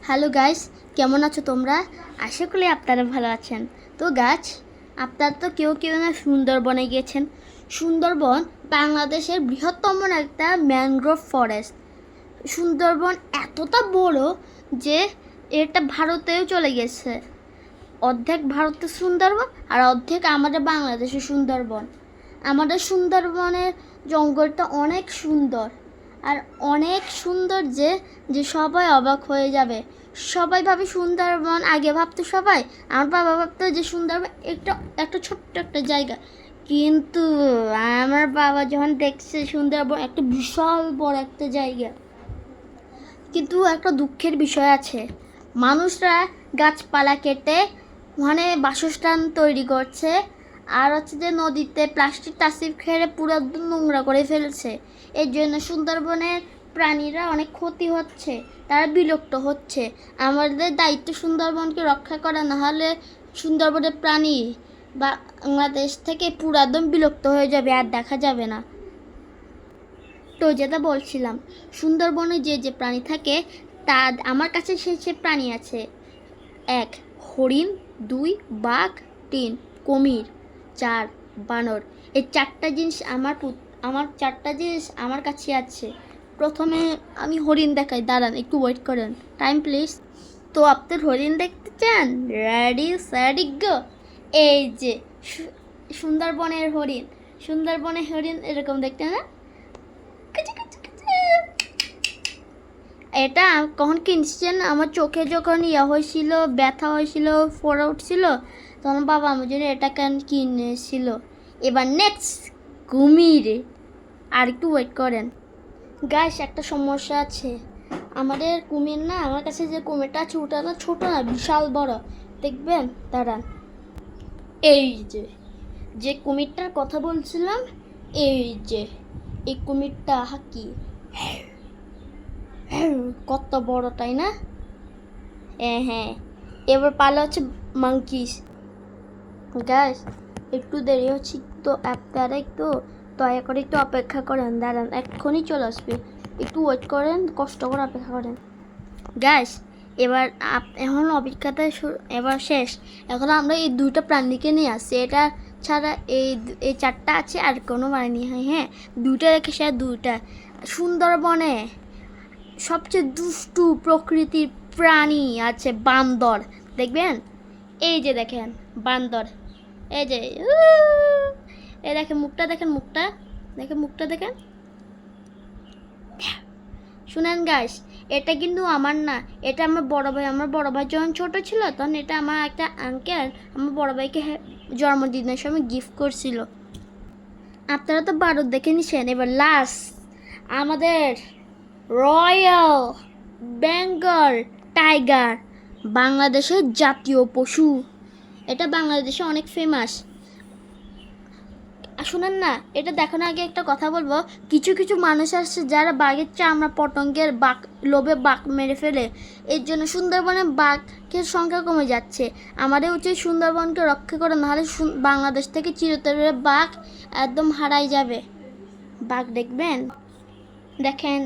Hello guys, কেমন আছো তোমরা? আশা করি আপনারা ভালো আছেন। তো গাছ, আপনারা তো কেউ কেউ না সুন্দরবনে গিয়েছেন। সুন্দরবন বাংলাদেশের বৃহত্তম একটা ম্যানগ্রোভ ফরেস্ট। সুন্দরবন এতটা বড় যে এটা ভারতেও চলে গেছে। অর্ধেক ভারতের সুন্দরবন আর অর্ধেক আমাদের বাংলাদেশের সুন্দরবন। আমাদের সুন্দরবনের জঙ্গলটা অনেক সুন্দর, আর অনেক সুন্দর যে যে সবাই অবাক হয়ে যাবে। সবাই ভাবে সুন্দরবন, আগে ভাবতো সবাই, আমার বাবা ভাবতো যে সুন্দরবন একটা একটা ছোট্ট একটা জায়গা, কিন্তু আমার বাবা যখন দেখছে সুন্দরবন একটা বিশাল বড় একটা জায়গা। কিন্তু একটা দুঃখের বিষয় আছে, মানুষরা গাছপালা কেটে ওখানে বাসস্থান তৈরি করছে, আর হচ্ছে যে নদীতে প্লাস্টিক টাস্টিক খেয়ে পুরো একদম নোংরা করে ফেলছে। এর জন্য সুন্দরবনের প্রাণীরা অনেক ক্ষতি হচ্ছে, তারা বিলুপ্ত হচ্ছে। আমাদের দায়িত্ব সুন্দরবনকে রক্ষা করা, না হলে সুন্দরবনের প্রাণী বাংলাদেশ থেকে পুরো একদম বিলুপ্ত হয়ে যাবে, আর দেখা যাবে না। তো যেটা বলছিলাম, সুন্দরবনে যে যে প্রাণী থাকে তা আমার কাছে সে প্রাণী আছে: 1 হরিণ, 2 বাঘ, 3 কুমির, 4 বানর। এই চারটা জিনিস আমার চারটা জিনিস আমার কাছে আছে। প্রথমে আমি হরিণ দেখাই, দাঁড়ান একটু ওয়েট করেন, টাইম প্লিজ। তো আপনার হরিণ দেখতে চান? রেডি স্যাডি গো। এই যে সুন্দরবনের হরিণ। সুন্দরবনের হরিণ এরকম দেখতে না? এটা কখন কিনছেন? আমার চোখে যখন হয়েছিল, ব্যথা হয়েছিল, ফোড়া উঠছিল, তখন বাবা আমার জন্য এটা কিনেছিল। এবার নেক্সট কুমির। আর একটু ওয়েট করেন গাইস, একটা সমস্যা আছে। আমাদের কুমির না, আমার কাছে যে কুমিরটা আছে ওটা না ছোট না, বিশাল বড়। দেখবেন, দাঁড়ান। এই যে যে কুমিরটার কথা বলছিলাম, এই যে এই কুমিরটা হাকি কত বড়, তাই না? হ্যাঁ, এবার পালা হচ্ছে মাংকিস। গ্যাস, একটু দেরি হচ্ছে, তো আপনারা একটু দয়া করে একটু অপেক্ষা করেন, দাঁড়ান এক্ষুনি চলে আসবে। একটু ওয়েট করেন, কষ্ট করে অপেক্ষা করেন গ্যাস। এবার এখন অভিজ্ঞতা এবার শেষ। এখন আমরা এই দুইটা প্রাণীকে নিয়ে আসছি, এটা ছাড়া এই চারটা আছে, আর কোনো প্রাণী হয়। হ্যাঁ, দুইটা রেখে সে দুইটা। সুন্দরবনে সবচেয়ে দুষ্টু প্রকৃতির প্রাণী আছে বান্দর, দেখবেন। এই যে দেখেন বান্দর, এই যে এই দেখেন মুখটা, দেখেন মুখটা, দেখেন মুখটা, দেখেন। শুনেন গাইস, এটা কিন্তু আমার না, এটা আমার বড় ভাই। আমার বড় ভাই যখন ছোট ছিল তখন এটা আমার একটা আঙ্কেল আমার বড় ভাইকে জন্মদিনের সময় গিফট করছিল। আপনারা তো ভারত দেখে নিছেন, এবার লাস্ট আমাদের রয়্যাল বেঙ্গল টাইগার, বাংলাদেশের জাতীয় পশু। এটা বাংলাদেশে অনেক ফেমাস। শুনেন না, এটা দেখানোর আগে একটা কথা বলবো। কিছু কিছু মানুষ আসছে যারা বাঘের চামড়া পতঙ্গের লোভে বাঘ মেরে ফেলে। এর জন্য সুন্দরবনে বাঘের সংখ্যা কমে যাচ্ছে। আমাদের উচিত সুন্দরবনকে রক্ষা করা, নাহলে বাংলাদেশ থেকে চিরতরে বাঘ একদম হারাই যাবে। বাঘ দেখবেন, দেখেন।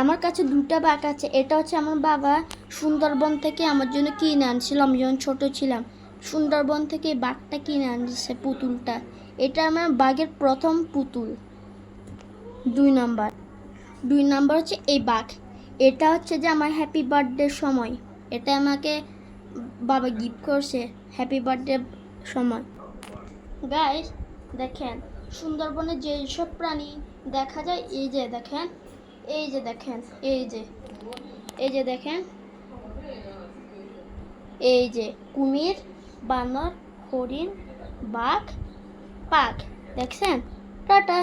আমার কাছে দুটা বাঘ আছে। এটা হচ্ছে আমার বাবা সুন্দরবন থেকে আমার জন্য কিনে আনছিল, আমি যখন ছোট ছিলাম। সুন্দরবন থেকে বাঘটা কিনে আনছে, পুতুলটা। এটা আমার বাঘের প্রথম পুতুল। 2 নাম্বার হচ্ছে এই বাঘ। এটা হচ্ছে যে আমার হ্যাপি বার্থডের সময় এটা আমাকে বাবা গিফট করছে, হ্যাপি বার্থডে সময়। গাইস, দেখেন সুন্দরবনে যেসব প্রাণী দেখা যায়, এই যে দেখেন, এই যে দেখেন, এই যে দেখেন, এই যে কুমির, বানর, হরিণ, বাঘ, দেখছেন? টাটা।